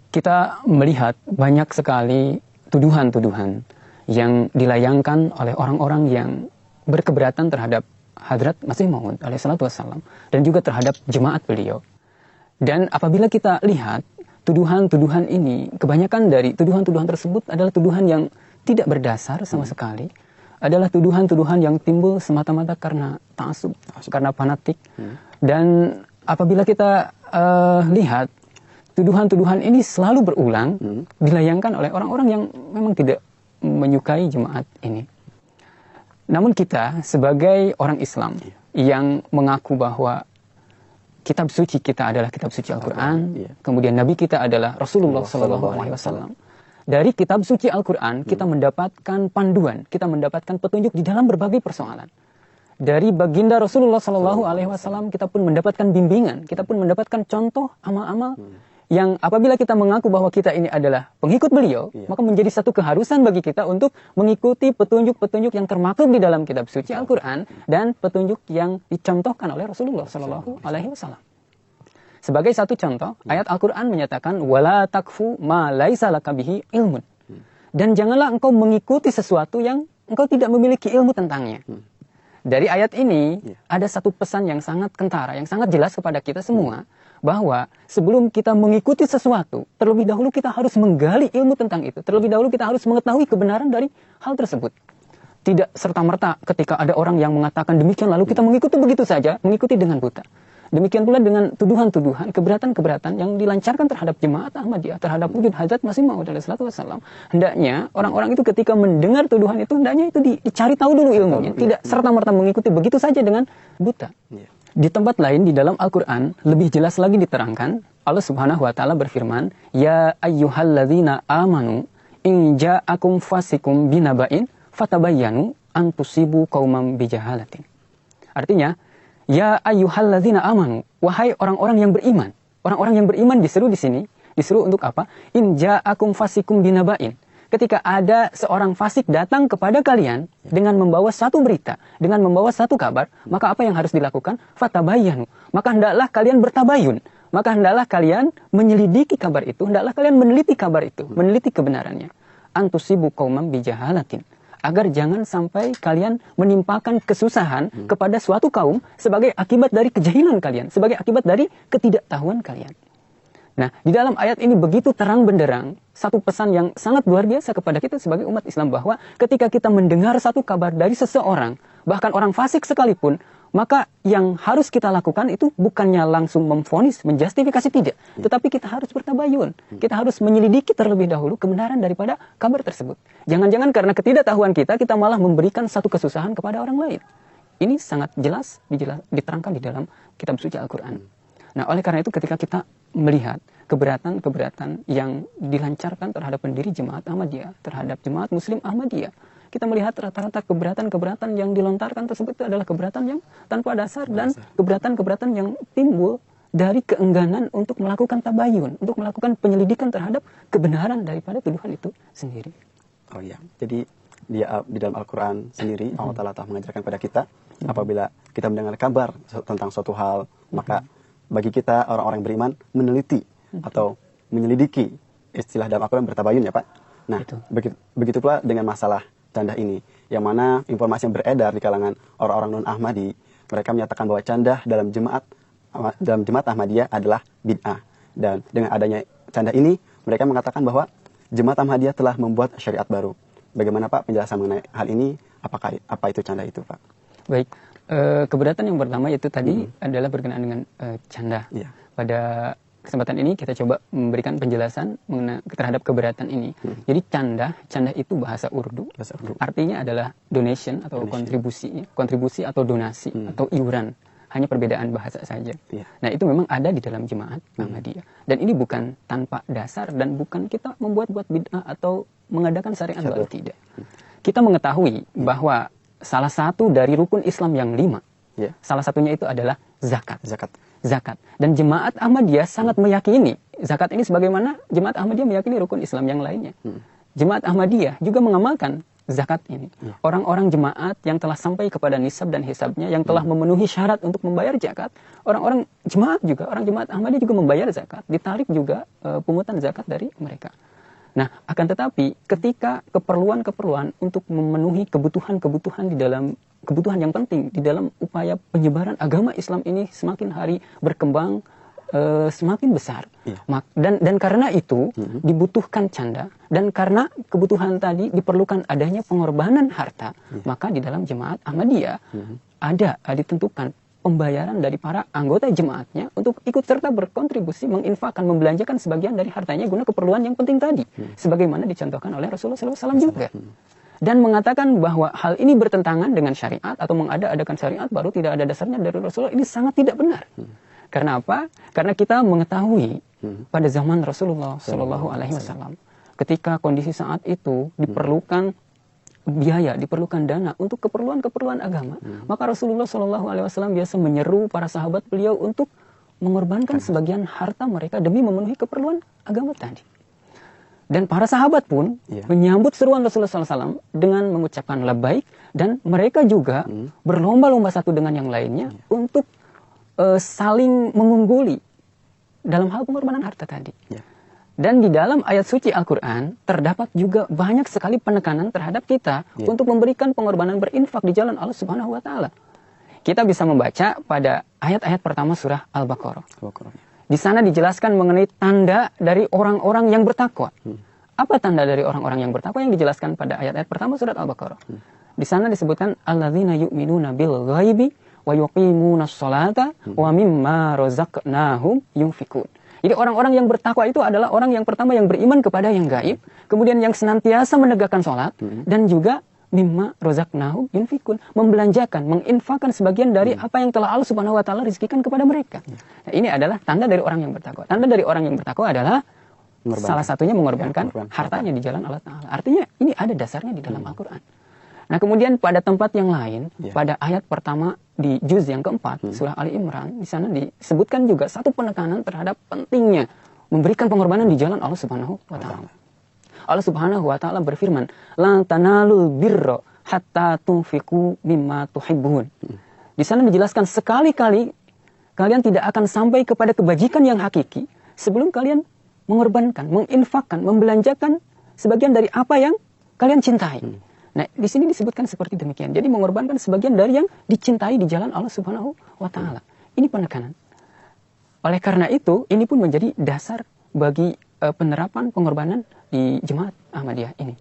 kita melihat banyak sekali tuduhan-tuduhan yang dilayangkan oleh orang-orang yang berkeberatan terhadap Hadrat Masih Maud alaihissalatu wassalam dan juga terhadap jemaat beliau. Dan apabila kita lihat tuduhan-tuduhan ini, kebanyakan dari tuduhan-tuduhan tersebut adalah tuduhan yang tidak berdasar sama sekali. Adalah tuduhan-tuduhan yang timbul semata-mata karena ta'assub, karena fanatik. Dan apabila kita lihat tuduhan-tuduhan ini selalu berulang, dilayangkan oleh orang-orang yang memang tidak menyukai jemaat ini. Namun kita sebagai orang Islam yang mengaku bahwa kitab suci kita adalah kitab suci Al-Quran, kemudian Nabi kita adalah Rasulullah SAW. Dari kitab suci Al-Quran kita mendapatkan panduan, kita mendapatkan petunjuk di dalam berbagai persoalan. Dari baginda Rasulullah SAW kita pun mendapatkan bimbingan, kita pun mendapatkan contoh amal-amal yang apabila kita mengaku bahwa kita ini adalah pengikut beliau, maka menjadi satu keharusan bagi kita untuk mengikuti petunjuk-petunjuk yang termaktub di dalam kitab suci Al-Quran dan petunjuk yang dicontohkan oleh Rasulullah SAW. Sebagai satu contoh, ayat Al-Quran menyatakan wala takfu ma laisa laka bihi ilmun. Dan janganlah engkau mengikuti sesuatu yang engkau tidak memiliki ilmu tentangnya. Dari ayat ini ada satu pesan yang sangat kentara, yang sangat jelas kepada kita semua, bahwa sebelum kita mengikuti sesuatu, terlebih dahulu kita harus menggali ilmu tentang itu. Terlebih dahulu kita harus mengetahui kebenaran dari hal tersebut. Tidak serta-merta ketika ada orang yang mengatakan demikian lalu kita mengikuti begitu saja, mengikuti dengan buta. Demikian pula dengan tuduhan-tuduhan, keberatan-keberatan yang dilancarkan terhadap jemaat Ahmadiyah, terhadap wujud Hadrat Masih Maud alaihissalatu wassalam. Hendaknya orang-orang itu ketika mendengar tuduhan itu, hendaknya itu dicari tahu dulu ilmunya. Tidak serta-merta mengikuti begitu saja dengan buta. Di tempat lain di dalam Al-Quran, lebih jelas lagi diterangkan, Allah Subhanahu wa Ta'ala berfirman, Ya ayyuhalladzina amanu, in ja'akum fasikum binaba'in, fatabayyanu antusibu qaumam bijahalatin. Artinya, Ya ayyuhalladzina amanu, wahai orang-orang yang beriman. Orang-orang yang beriman diseru di sini, disuruh untuk apa? In ja'akum fasikum binaba'in. Ketika ada seorang fasik datang kepada kalian dengan membawa satu berita, dengan membawa satu kabar, maka apa yang harus dilakukan? Fatabayyanu. Maka hendaklah kalian bertabayun. Maka hendaklah kalian menyelidiki kabar itu, hendaklah kalian meneliti kabar itu, meneliti kebenarannya. Antusibu qaumam bijahalatin. Agar jangan sampai kalian menimpakan kesusahan kepada suatu kaum sebagai akibat dari kejahilan kalian, sebagai akibat dari ketidaktahuan kalian. Nah, di dalam ayat ini begitu terang benderang satu pesan yang sangat luar biasa kepada kita sebagai umat Islam, bahwa ketika kita mendengar satu kabar dari seseorang, bahkan orang fasik sekalipun, maka yang harus kita lakukan itu bukannya langsung memvonis, menjustifikasi, tidak. Tetapi kita harus bertabayun. Kita harus menyelidiki terlebih dahulu kebenaran daripada kabar tersebut. Jangan-jangan karena ketidaktahuan kita malah memberikan satu kesusahan kepada orang lain. Ini sangat jelas diterangkan di dalam kitab suci Al-Quran. Nah, oleh karena itu ketika kita melihat keberatan-keberatan yang dilancarkan terhadap pendiri jemaat Ahmadiyah, terhadap jemaat Muslim Ahmadiyah, kita melihat rata-rata keberatan-keberatan yang dilontarkan tersebut itu adalah keberatan yang tanpa dasar dan keberatan-keberatan yang timbul dari keengganan untuk melakukan tabayun, untuk melakukan penyelidikan terhadap kebenaran daripada tuduhan itu sendiri. Oh iya, jadi di dalam Al-Quran sendiri Allah Ta'ala telah mengajarkan kepada kita, apabila kita mendengar kabar tentang suatu hal, maka bagi kita orang-orang beriman meneliti atau menyelidiki, istilah dalam Al-Quran bertabayun ya Pak. Nah, begitu pula dengan masalah candah ini, yang mana informasi yang beredar di kalangan orang-orang non-Ahmadi, mereka menyatakan bahwa candah dalam jemaat Ahmadiyah adalah bid'ah. Dan dengan adanya candah ini, mereka mengatakan bahwa jemaat Ahmadiyah telah membuat syariat baru. Bagaimana Pak penjelasan mengenai hal ini? Apa itu candah itu Pak? Baik, keberatan yang pertama itu tadi adalah berkenaan dengan candah. Pada kesempatan ini kita coba memberikan penjelasan terhadap keberatan ini. Jadi candah itu bahasa Urdu. Artinya adalah donation atau kontribusi atau donasi atau iuran. Hanya perbedaan bahasa saja. Nah, itu memang ada di dalam jemaat Ahmadiyah. Dan ini bukan tanpa dasar dan bukan kita membuat-buat bid'ah atau mengadakan syariat baru, tidak. Kita mengetahui bahwa salah satu dari rukun Islam yang 5, salah satunya itu adalah zakat. Dan jemaat Ahmadiyah sangat meyakini zakat ini, sebagaimana jemaat Ahmadiyah meyakini rukun Islam yang lainnya. Jemaat Ahmadiyah juga mengamalkan zakat ini. Orang-orang jemaat yang telah sampai kepada nisab dan hisabnya, yang telah memenuhi syarat untuk membayar zakat, orang-orang jemaat juga, orang jemaat Ahmadiyah juga membayar zakat, ditarik juga pungutan zakat dari mereka. Nah, akan tetapi ketika keperluan-keperluan untuk memenuhi kebutuhan-kebutuhan di dalam kebutuhan yang penting di dalam upaya penyebaran agama Islam ini semakin hari berkembang, semakin besar. Dan karena itu dibutuhkan canda, dan karena kebutuhan tadi diperlukan adanya pengorbanan harta, maka di dalam jemaat Ahmadiyah ada ditentukan pembayaran dari para anggota jemaatnya untuk ikut serta berkontribusi menginfakkan, membelanjakan sebagian dari hartanya guna keperluan yang penting tadi, sebagaimana dicontohkan oleh Rasulullah SAW juga. Dan mengatakan bahwa hal ini bertentangan dengan syariat atau mengada-adakan syariat baru tidak ada dasarnya dari Rasulullah, ini sangat tidak benar. Karena apa? Karena kita mengetahui pada zaman Rasulullah SAW, ketika kondisi saat itu diperlukan biaya, diperlukan dana untuk keperluan-keperluan agama, maka Rasulullah SAW biasa menyeru para sahabat beliau untuk mengorbankan sebagian harta mereka demi memenuhi keperluan agama tadi. Dan para sahabat pun menyambut seruan Rasulullah SAW dengan mengucapkan labbaik, dan mereka juga berlomba-lomba satu dengan yang lainnya untuk saling mengungguli dalam hal pengorbanan harta tadi. Dan di dalam ayat suci Al-Quran terdapat juga banyak sekali penekanan terhadap kita untuk memberikan pengorbanan berinfak di jalan Allah Subhanahu wa Ta'ala. Kita bisa membaca pada ayat-ayat pertama surah Al-Baqarah. Di sana dijelaskan mengenai tanda dari orang-orang yang bertakwa. Apa tanda dari orang-orang yang bertakwa yang dijelaskan pada ayat-ayat pertama surat Al-Baqarah? Di sana disebutkan alladzina yu'minuna bil ghaibi wa yuqimunas sholata wa mimma razaqnahum yunfikun. Jadi orang-orang yang bertakwa itu adalah orang yang pertama yang beriman kepada yang gaib, kemudian yang senantiasa menegakkan sholat, dan juga mimma rozaqnahum yunfikun, membelanjakan, menginfakkan sebagian dari apa yang telah Allah Subhanahu wa Ta'ala rizkikan kepada mereka. Nah, ini adalah tanda dari orang yang bertakwa. Tanda dari orang yang bertakwa adalah salah satunya mengorbankan hartanya di jalan Allah Ta'ala. Artinya ini ada dasarnya di dalam Al-Quran. Nah, kemudian pada tempat yang lain, pada ayat pertama di juz yang keempat, surah Ali Imran, di sana disebutkan juga satu penekanan terhadap pentingnya memberikan pengorbanan di jalan Allah Subhanahu wa Ta'ala. Allah Subhanahu wa Ta'ala berfirman, "La tanalul birra hatta tunfiqu mimma tuhibbun." Di sana dijelaskan sekali-kali kalian tidak akan sampai kepada kebajikan yang hakiki sebelum kalian mengorbankan, menginfakkan, membelanjakan sebagian dari apa yang kalian cintai. Nah, di sini disebutkan seperti demikian. Jadi mengorbankan sebagian dari yang dicintai di jalan Allah Subhanahu wa Ta'ala. Ini penekanan. Oleh karena itu, ini pun menjadi dasar bagi penerapan pengorbanan di jemaat Ahmadiyah ini.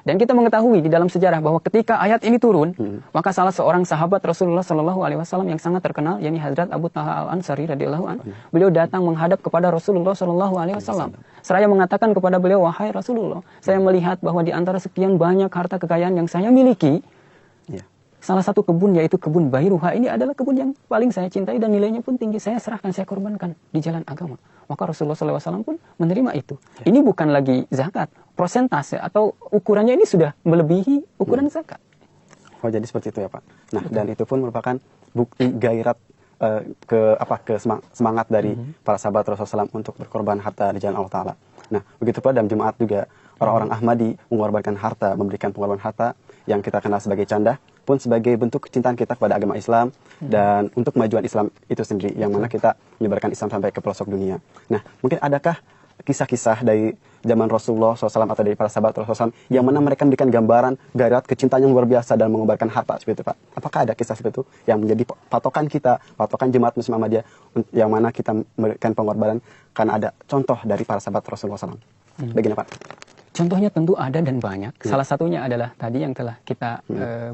Dan kita mengetahui di dalam sejarah bahwa ketika ayat ini turun, maka salah seorang sahabat Rasulullah SAW yang sangat terkenal, yakni Hazrat Abu Talha Al-Ansari radhiyallahu anhu, beliau datang menghadap kepada Rasulullah SAW. Seraya mengatakan kepada beliau, "Wahai Rasulullah, saya melihat bahwa di antara sekian banyak harta kekayaan yang saya miliki, salah satu kebun yaitu kebun Bairuha ini adalah kebun yang paling saya cintai dan nilainya pun tinggi. Saya serahkan, saya korbankan di jalan agama." Maka Rasulullah SAW pun menerima itu. Ini bukan lagi zakat, prosentase atau ukurannya ini sudah melebihi ukuran zakat. Oh, jadi seperti itu ya Pak. Nah, dan itu pun merupakan bukti gairat semangat dari para sahabat Rasulullah SAW untuk berkorban harta di jalan Allah Ta'ala. Nah, begitu pula dalam jemaat juga orang-orang Ahmadi mengorbankan harta, memberikan pengorbanan harta yang kita kenal sebagai canda, pun sebagai bentuk kecintaan kita kepada agama Islam dan untuk kemajuan Islam itu sendiri, yang mana kita menyebarkan Islam sampai ke pelosok dunia. Nah, mungkin adakah kisah-kisah dari zaman Rasulullah SAW atau dari para sahabat Rasulullah SAW yang mana mereka memberikan gambaran gairat kecintaan yang luar biasa dalam mengorbankan harta seperti itu Pak? Apakah ada kisah seperti itu yang menjadi patokan kita, patokan jemaat Muslim Ahmadiyah yang mana kita memberikan pengorbanan karena ada contoh dari para sahabat Rasulullah SAW? Bagaimana Pak? Contohnya tentu ada dan banyak. Salah satunya adalah tadi yang telah kita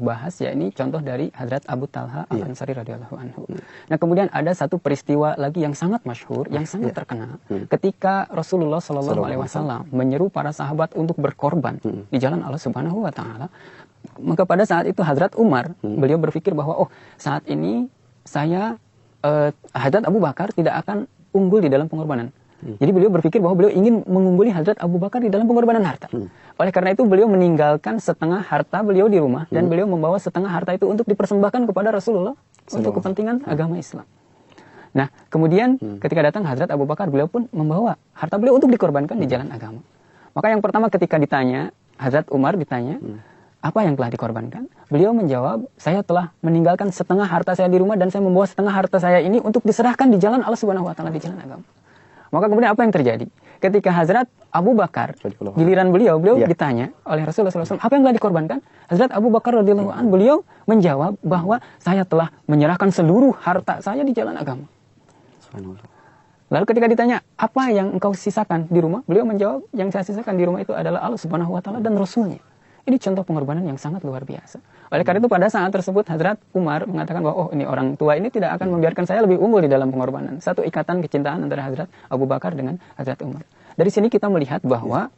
bahas, ya ini contoh dari Hazrat Abu Talha Al-Ansari radhiyallahu anhu. Nah, kemudian ada satu peristiwa lagi yang sangat masyhur, yang sangat terkenal, ketika Rasulullah SAW menyeru para sahabat untuk berkorban di jalan Allah Subhanahu wa Ta'ala. Maka pada saat itu Hazrat Umar, beliau berpikir bahwa saat ini saya Hazrat Abu Bakar tidak akan unggul di dalam pengorbanan. Jadi beliau berpikir bahwa beliau ingin mengungguli Hazrat Abu Bakar di dalam pengorbanan harta. Oleh karena itu beliau meninggalkan setengah harta beliau di rumah dan beliau membawa setengah harta itu untuk dipersembahkan kepada Rasulullah untuk kepentingan agama Islam. Nah, kemudian ketika datang Hazrat Abu Bakar, beliau pun membawa harta beliau untuk dikorbankan di jalan agama. Maka yang pertama ketika ditanya, Hazrat Umar ditanya, apa yang telah dikorbankan? Beliau menjawab, saya telah meninggalkan setengah harta saya di rumah dan saya membawa setengah harta saya ini untuk diserahkan di jalan Allah Subhanahu wa taala, di jalan agama. Maka kemudian apa yang terjadi? Ketika Hazrat Abu Bakar, giliran beliau ditanya oleh Rasulullah SAW, apa yang telah dikorbankan? Hazrat Abu Bakar radhiyallahu anhu, beliau menjawab bahwa saya telah menyerahkan seluruh harta saya di jalan agama. Lalu ketika ditanya, apa yang engkau sisakan di rumah? Beliau menjawab, yang saya sisakan di rumah itu adalah Allah Subhanahu wa taala dan Rasulnya. Ini contoh pengorbanan yang sangat luar biasa. Oleh karena itu pada saat tersebut Hazrat Umar mengatakan bahwa ini orang tua ini tidak akan membiarkan saya lebih unggul di dalam pengorbanan. Satu ikatan kecintaan antara Hazrat Abu Bakar dengan Hazrat Umar. Dari sini kita melihat bahwa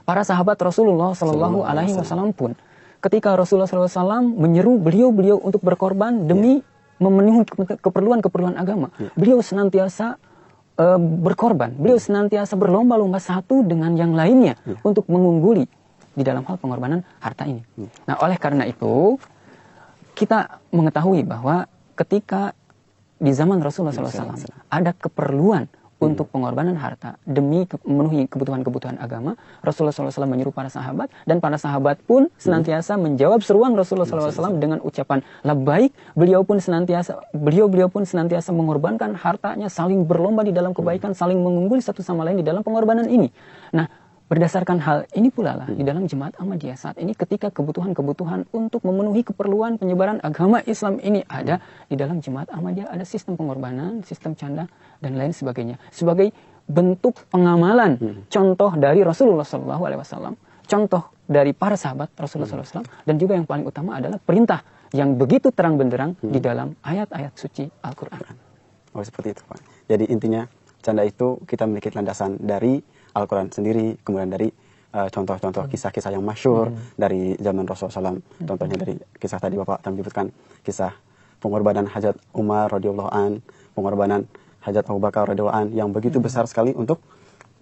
para sahabat Rasulullah Shallallahu Alaihi Wasallam pun, ketika Rasulullah SAW menyeru beliau untuk berkorban demi memenuhi keperluan agama, beliau senantiasa berkorban. Beliau senantiasa berlomba-lomba satu dengan yang lainnya untuk mengungguli di dalam hal pengorbanan harta ini. Nah, oleh karena itu kita mengetahui bahwa ketika di zaman Rasulullah SAW ada keperluan untuk pengorbanan harta demi memenuhi kebutuhan-kebutuhan agama, Rasulullah SAW menyeru para sahabat, dan para sahabat pun senantiasa menjawab seruan Rasulullah SAW dengan ucapan labbaik. Beliau pun senantiasa mengorbankan hartanya, saling berlomba di dalam kebaikan, saling mengungguli satu sama lain di dalam pengorbanan ini. Nah, berdasarkan hal ini pula lah di dalam Jemaat Ahmadiyah saat ini, ketika kebutuhan-kebutuhan untuk memenuhi keperluan penyebaran agama Islam ini ada di dalam Jemaat Ahmadiyah, ada sistem pengorbanan, sistem canda dan lain sebagainya sebagai bentuk pengamalan contoh dari Rasulullah SAW, contoh dari para sahabat Rasulullah SAW, dan juga yang paling utama adalah perintah yang begitu terang benderang di dalam ayat-ayat suci Al-Quran. Oh, seperti itu, Pak. Jadi intinya canda itu kita memiliki landasan dari Al-Quran sendiri, kemudian dari contoh-contoh kisah-kisah yang masyhur dari zaman Rasulullah SAW. Contohnya dari kisah tadi Bapak telah menyebutkan kisah pengorbanan Hazrat Umar radhiyallahu an, pengorbanan Hazrat Abu Bakar radhiyallahu an yang begitu besar sekali untuk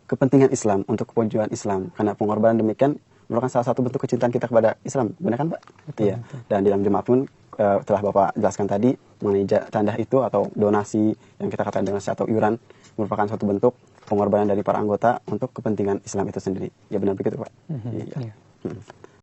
kepentingan Islam, untuk kemajuan Islam. Karena pengorbanan demikian merupakan salah satu bentuk kecintaan kita kepada Islam, benar kan Pak? Iya. Dan di dalam jemaah pun telah Bapak jelaskan tadi mengenai canda itu atau donasi yang kita katakan donasi atau iuran merupakan suatu bentuk pengorbanan dari para anggota untuk kepentingan Islam itu sendiri. Ya benar begitu Pak? Iya.